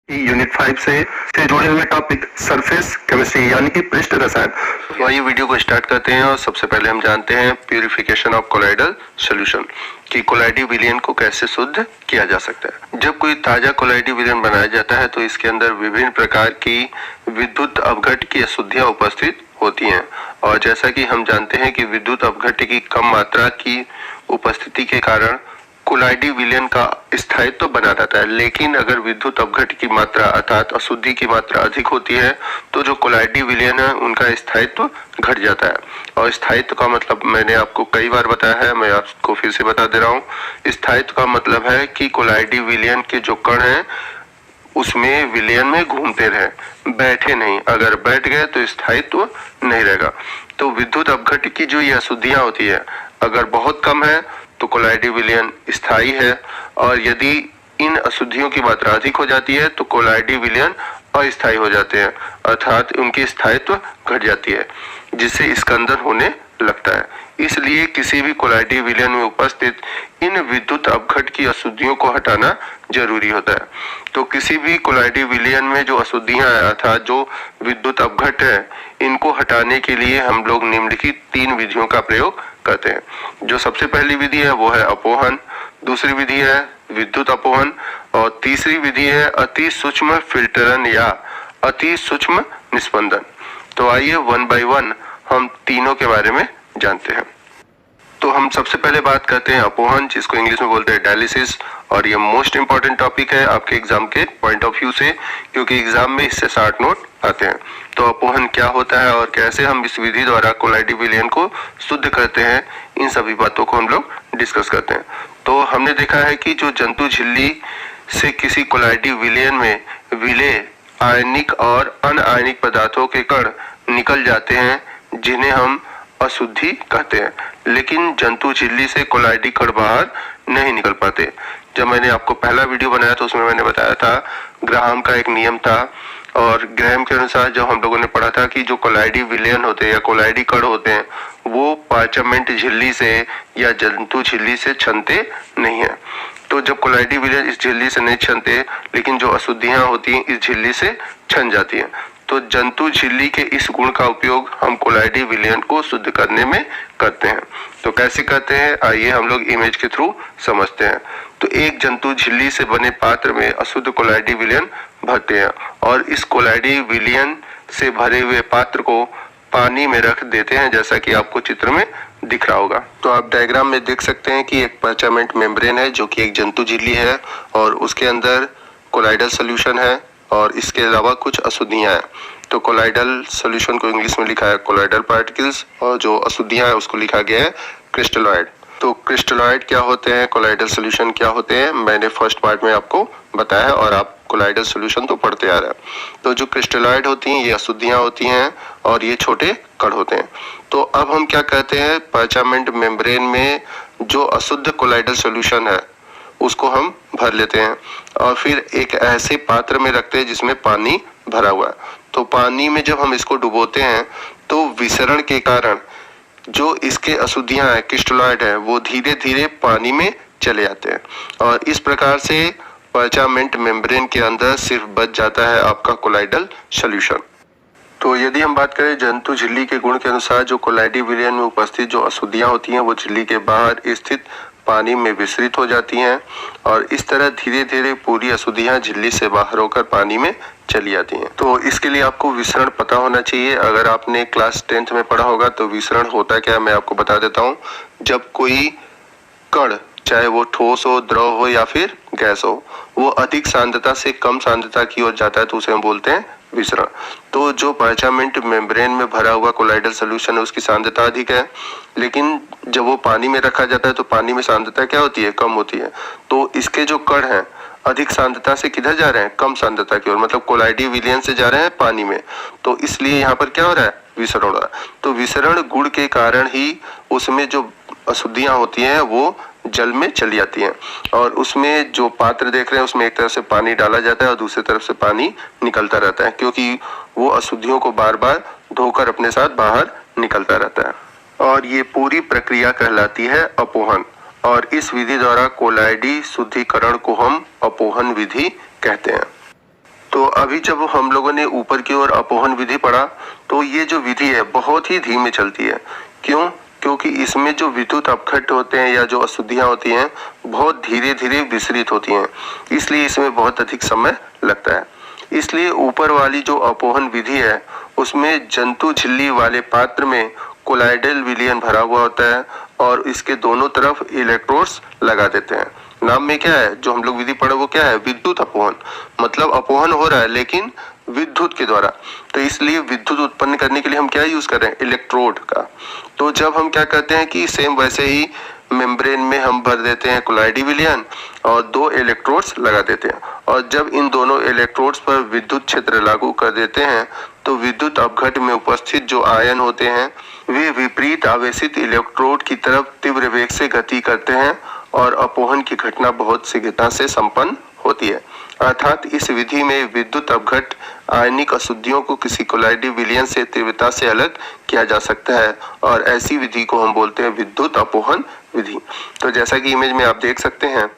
Unit 5 से जुड़े हुए टॉपिक सरफेस केमिस्ट्री यानी कि पृष्ठ रसायन। तो आइए वीडियो को स्टार्ट करते हैं और सबसे पहले हम जानते हैं प्यूरिफिकेशन ऑफ कोलाइडल सॉल्यूशन कि कोलाइडी विलयन को कैसे शुद्ध किया जा सकता है। जब कोई ताजा कोलाइडी विलयन बनाया जाता है तो इसके अंदर विभिन्न प्रकार की विद्युत अपघट्य की अशुद्धियां उपस्थित होती हैं और जैसा कि हम जानते हैं कि विद्युत अपघट्य की कम मात्रा की उपस्थिति के कारण कोलाइडी विलयन का स्थायित्व बना रहता है, लेकिन अगर विद्युत अपघट्य की मात्रा अर्थात अशुद्धि की मात्रा अधिक होती है तो जो कोलाइडी विलयन है उनका स्थायित्व घट जाता है। और स्थायित्व का मतलब मैंने आपको कई बार बताया है, मैं आपको फिर से बता दे रहा हूँ। स्थायित्व का मतलब है कि कोलाइडी विलयन के जो कण हैं उसमें विलयन में घूमते रहे, बैठे नहीं। अगर बैठ गए तो स्थायित्व नहीं रहेगा। तो विद्युत अपघट्य की जो ये अशुद्धियां होती है अगर बहुत कम है तो कोलाइडी विलयन स्थायी है, और यदि इन अशुद्धियों की मात्रा अधिक हो जाती है तो कोलाइडी विलयन अस्थायी हो जाते हैं, अर्थात उनकी स्थायित्व घट जाती है जिससे स्कंदन होने लगता है। इसलिए किसी भी कोलाइडी विलयन में उपस्थित इन विद्युत अपघट्य की अशुद्धियों को हटाना जरूरी होता है। तो किसी भी कोलाइडी विलयन में जो अशुद्धियां हैं अर्थात जो विद्युत अपघट्य है इनको हटाने के लिए हम लोग निम्नलिखित 3 विधियों का प्रयोग करते हैं। जो सबसे पहली विधि है वो है अपोहन, दूसरी विधि है विद्युत अपोहन और तीसरी विधि है अति सूक्ष्म फिल्टरन या अति सूक्ष्म निस्पंदन। तो आइए 1 बाय 1 हम तीनों के बारे में जानते हैं। तो हम सबसे पहले बात करते हैं अपोहन, जिसको इंग्लिश में बोलते हैं डायलिसिस, और ये मोस्ट इंपॉर्टेंट टॉपिक है आपके एग्जाम के पॉइंट ऑफ व्यू से, क्योंकि एग्जाम में इससे 60 नोट आते हैं। तो अपोहन क्या होता है और कैसे हम इस विधि द्वारा कोलाइडी विलयन को शुद्ध करते हैं, इन सभी बातों को हम लोग डिस्कस करते हैं। तो हमने देखा है कि जो जंतु झिल्ली से किसी कोलाइडी विलयन में विलेय आयनिक और अनआयनिक पदार्थों के कण निकल जाते हैं जिन्हें हम अशुद्धि कहते हैं, लेकिन जंतु झिल्ली से कोलाइडी कण बाहर नहीं निकल पाते। जब मैंने आपको पहला वीडियो बनाया तो उसमें मैंने बताया था ग्राहम का एक नियम था, और ग्राहम के अनुसार जब हम लोगों ने पढ़ा था कि जो कोलाइडी विलयन होते हैं या कोलाइडी कण होते हैं वो पार्चमेंट झिल्ली से या जंतु झिल्ली से छनते नहीं है। तो जब कोलाइडी विलयन इस झिल्ली से नहीं छनते लेकिन जो अशुद्धियां होती हैं इस झिल्ली से छन जाती हैं, तो जंतु झिल्ली के इस गुण का उपयोग हम कोलाइडी विलयन को शुद्ध करने में करते हैं। तो कैसे करते हैं आइए हम लोग इमेज के थ्रू समझते हैं। तो एक जंतु झिल्ली से बने पात्र में अशुद्ध कोलाइडी विलयन भरते हैं और इस कोलाइडी विलयन से भरे हुए पात्र को पानी में रख देते हैं, जैसा कि आपको चित्र में दिख रहा होगा। तो आप डायग्राम में देख सकते हैं कि एक पार्चमेंट मेम्ब्रेन है जो कि एक जंतु झिल्ली है और उसके अंदर कोलाइडल सॉल्यूशन है और इसके अलावा कुछ अशुद्धियां हैं। तो कोलाइडल सॉल्यूशन को इंग्लिश में लिखा है कोलाइडल पार्टिकल्स और जो अशुद्धियां हैं उसको लिखा गया है क्रिस्टलॉइड। तो क्रिस्टलॉइड क्या होते हैं, कोलाइडल सॉल्यूशन क्या होते हैं, मैंने फर्स्ट पार्ट में आपको बताया है और आप कोलाइडल सॉल्यूशन तो पढ़ते आ रहे हैं। तो जो क्रिस्टलॉइड होती हैं ये अशुद्धियां होती हैं और ये छोटे कण होते हैं। तो अब हम क्या कहते हैं, पार्चमेंट मेम्ब्रेन में जो अशुद्ध कोलाइडल सॉल्यूशन है उसको हम भर लेते हैं और फिर एक ऐसे पात्र में रखते हैं जिसमें पानी भरा हुआ है। तो पानी में जब हम इसको डुबोते हैं तो विसरण के कारण जो इसके अशुद्धियां हैं क्रिस्टलॉइड है वो धीरे धीरे पानी में चले जाते हैं और इस प्रकार से पार्चमेंट मेम्ब्रेन के अंदर सिर्फ बच जाता है आपका कोलाइडल सॉल्यूशन। तो यदि हम बात करें जंतु झिल्ली के गुण के अनुसार जो कोलाइडी विलयन में उपस्थित जो अशुद्धियां होती हैं वो झिल्ली के बाहर स्थित पानी में विसरित हो जाती हैं और इस तरह धीरे धीरे पूरी अशुद्धियां झिल्ली से बाहर होकर पानी में चली जाती हैं। तो इसके लिए आपको विसरण पता होना चाहिए। अगर आपने क्लास 10th में पढ़ा होगा तो विसरण होता क्या मैं आपको बता देता हूँ। जब कोई कण चाहे वो ठोस हो, द्रव हो या फिर गैस हो, वो अधिक सांद्रता से कम सांद्रता की ओर जाता है तो उसे हम बोलते हैं विसरण। तो जो पार्चमेंट मेम्ब्रेन में भरा हुआ कोलाइडल सॉल्यूशन है उसकी सांद्रता अधिक है, लेकिन जब वो पानी में रखा जाता है तो पानी में सांद्रता क्या होती है, कम होती है। तो इसके जो कण हैं अधिक सांद्रता से किधर जा रहे हैं, कम सांद्रता की ओर, मतलब कोलाइडी विलयन से जा रहे हैं पानी में। तो इसलिए यहाँ पर क्या हो रहा है, विसरण हो रहा है। तो विसरण गुण के कारण ही उसमें जो अशुद्धियां होती हैं वो जल में चली जाती हैं और उसमें जो पात्र देख रहे हैं उसमें एक तरफ से पानी डाला जाता है और दूसरी तरफ से पानी निकलता रहता है, क्योंकि वो अशुद्धियों को बार बार धोकर अपने साथ बाहर निकलता रहता है और ये पूरी प्रक्रिया कहलाती है अपोहन। और इस विधि द्वारा कोलाइडी शुद्धिकरण को हम अपोहन विधि कहते हैं। तो अभी जब हम लोगों ने ऊपर की ओर अपोहन विधि पढ़ा तो ये जो विधि है बहुत ही धीमे चलती है। क्यों? क्योंकि इसमें जो विद्युत अपघट्ट होते हैं या जो अशुद्धियां होती हैं बहुत धीरे धीरे विसरित होती हैं, इसलिए इसमें बहुत अधिक समय लगता है। इसलिए ऊपर वाली जो अपोहन विधि है उसमें जंतु झिल्ली वाले पात्र में कोलाइडल विलयन भरा हुआ होता है और इसके दोनों तरफ इलेक्ट्रोड्स लगा देते हैं। नाम में क्या है जो हम लोग विधि पढ़े वो क्या है? विद्युत अपोहन। मतलब अपोहन हो रहा है लेकिन विद्युत के द्वारा, तो इसलिए विद्युत उत्पन्न करने के लिए हम क्या यूज कर रहे हैं? इलेक्ट्रोड का। तो जब हम क्या करते हैं कि सेम वैसे ही मेम्ब्रेन में हम भर देते हैं कोलाइडी विलयन और 2 इलेक्ट्रोड्स लगा देते हैं और जब इन दोनों इलेक्ट्रोड्स पर विद्युत क्षेत्र लागू कर देते हैं तो विद्युत अपघट्ट में उपस्थित जो आयन होते हैं वे विपरीत आवेशित इलेक्ट्रोड की तरफ तीव्र वेग से गति करते हैं और अपोहन की घटना बहुत शीघ्रता से संपन्न होती है। अर्थात इस विधि में विद्युत अपघट्ट आयनिक अशुद्धियों को किसी कोलाइडी विलयन से तीव्रता से अलग किया जा सकता है और ऐसी विधि को हम बोलते हैं विद्युत अपोहन विधि। तो जैसा कि इमेज में आप देख सकते हैं,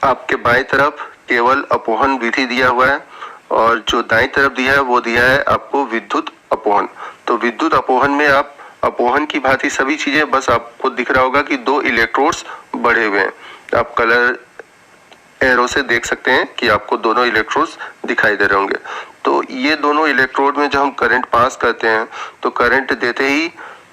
आपके बाएं तरफ केवल अपोहन विधि दिया हुआ है और जो दाएं तरफ दिया है वो दिया है आपको विद्युत अपोहन। तो विद्युत अपोहन में आप अपोहन की भांति सभी चीजें, बस आपको दिख रहा होगा कि 2 इलेक्ट्रोड्स बढ़े हुए हैं। आप कलर एरो से देख सकते हैं कि आपको दोनों इलेक्ट्रोड्स दिखाई दे रहे होंगे। तो ये दोनों इलेक्ट्रोड में जब हम करंट पास करते हैं तो करंट देते ही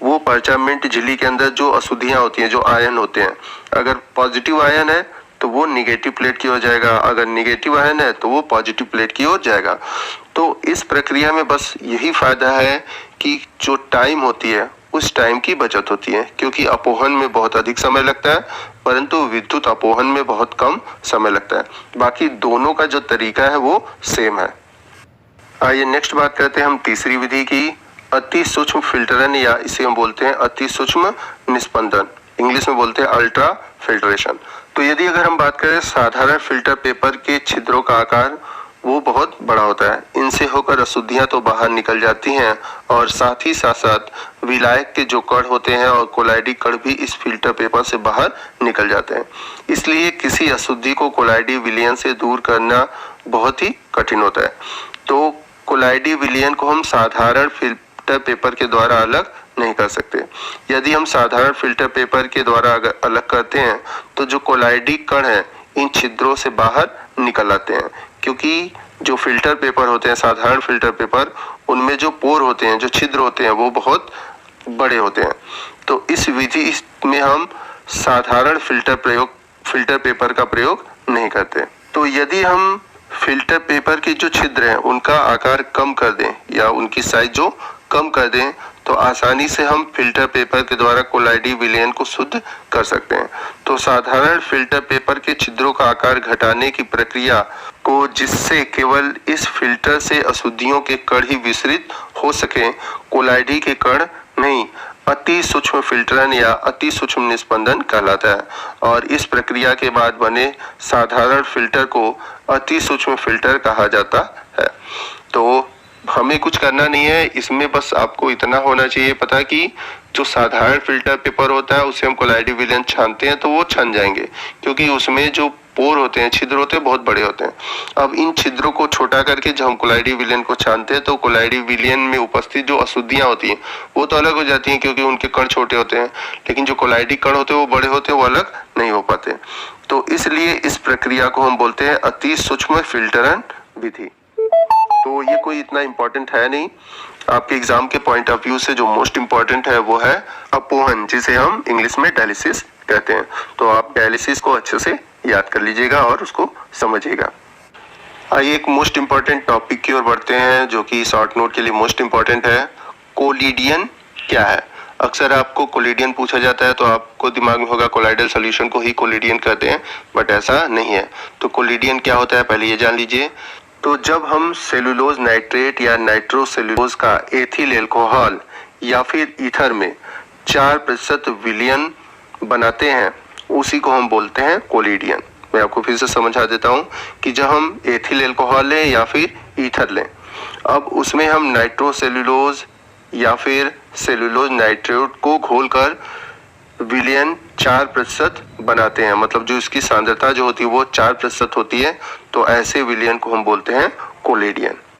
वो पर्चामेंट झिल्ली के अंदर जो अशुद्धियां होती हैं, जो आयन होते हैं, अगर पॉजिटिव आयन है तो वो निगेटिव प्लेट की ओर जाएगा, अगर निगेटिव आयन है तो वो पॉजिटिव प्लेट की ओर जाएगा। तो इस प्रक्रिया में बस यही फायदा है कि जो टाइम होती है उस टाइम की बचत होती है, क्योंकि अपोहन में बहुत अधिक समय लगता है परंतु विद्युत अपोहन में बहुत कम समय लगता है। बाकी दोनों का जो तरीका है वो सेम है। आइए नेक्स्ट बात करते हैं हम तीसरी विधि की, अति सूक्ष्म फिल्टरन, या इसे हम बोलते हैं अति सूक्ष्म निस्पंदन, इंग्लिश में बोलते हैं अल्ट्रा फिल्ट्रेशन। तो यदि अगर हम बात करें साधारण फिल्टर पेपर के छिद्रों का आकार वो बहुत बड़ा होता है, इनसे होकर अशुद्धियां तो बाहर निकल जाती हैं और साथ ही साथ विलायक के जो कण होते हैं और कोलाइडी कण भी इस फिल्टर पेपर से बाहर निकल जाते हैं। इसलिए किसी अशुद्धि को कोलाइडी विलयन से दूर करना बहुत ही कठिन होता है। तो कोलाइडी विलयन को हम साधारण फिल्टर पेपर के द्वारा अलग नहीं कर सकते। यदि हम साधारण फिल्टर पेपर के द्वारा अगर अलग करते हैं तो जो कोलाइडी कण है इन छिद्रों से बाहर निकल आते हैं, क्योंकि जो फिल्टर पेपर होते हैं, साधारण फिल्टर पेपर, उनमें जो पोर होते हैं, जो छिद्र होते हैं वो बहुत बड़े होते हैं। तो इस विधि में हम साधारण फिल्टर पेपर का प्रयोग नहीं करते। तो यदि हम फिल्टर पेपर के जो छिद्र हैं उनका आकार कम कर दें या उनकी साइज जो कम कर दें तो आसानी से हम फिल्टर पेपर के द्वारा कोलाइडी विलयन को शुद्ध कर सकते हैं। तो साधारण फिल्टर पेपर के छिद्रों का आकार घटाने की प्रक्रिया को, जिससे केवल इस फिल्टर से अशुद्धियों के कण ही विसरित हो सके, कोलाइडी के कण नहीं, अति सूक्ष्म फिल्टरन या अति सूक्ष्म निस्पंदन कहलाता है और इस प्रक्रिया के बाद बने साधारण फिल्टर को अति सूक्ष्म फिल्टर कहा जाता है। तो हमें कुछ करना नहीं है, इसमें बस आपको इतना होना चाहिए पता कि जो साधारण फिल्टर पेपर होता है उसे हम कोलाइडी विलयन छानते हैं तो वो छन जाएंगे, क्योंकि उसमें जो पोर होते हैं, छिद्र होते हैं, बहुत बड़े होते हैं। अब इन छिद्रों को छोटा करके जब हम कोलाइडी विलयन को छानते हैं तो कोलाइडी विलयन में उपस्थित जो अशुद्धियां होती हैं वो तो अलग हो जाती हैं, क्योंकि उनके कण छोटे होते हैं, लेकिन जो कोलाइडी कण होते हैं वो बड़े होते हैं, वो अलग नहीं हो पाते। तो इसलिए इस प्रक्रिया को हम बोलते हैं अति सूक्ष्म फिल्टरन विधि। तो ये कोई इतना इम्पोर्टेंट है नहीं, आपके एग्जाम के पॉइंट ऑफ व्यू से जो मोस्ट इम्पोर्टेंट है वो है अपोहन, जिसे हम इंग्लिश में डायलिसिस कहते हैं। तो आप डायलिसिस को अच्छे से याद कर लीजिएगा और उसको समझिएगा। आइए एक मोस्ट इम्पोर्टेंट टॉपिक की ओर बढ़ते हैं जो कि शॉर्ट नोट के लिए मोस्ट इम्पोर्टेंट है। कोलिडियन क्या है? अक्सर आपको कोलिडियन पूछा जाता है तो आपको दिमाग में होगा कोलाइडल सॉल्यूशन को ही कोलिडियन कहते हैं, बट ऐसा नहीं है। तो कोलिडियन क्या होता है पहले ये जान लीजिए। तो जब हम सेलुलोज नाइट्रेट या नाइट्रोसेलुलोज का एथिल अल्कोहल या फिर ईथर में 4% विलयन बनाते हैं उसी को हम बोलते हैं कोलिडियन। मैं आपको फिर से समझा देता हूं कि जब हम एथिल अल्कोहल लें या फिर ईथर लें, अब उसमें हम नाइट्रोसेलुलोज या फिर सेलुलोज नाइट्रेट को घोलकर विलयन 4% बनाते हैं, मतलब जो इसकी सांद्रता जो होती है वो 4% होती है। तो ऐसे विलयन को हम बोलते हैं कोलेडियन।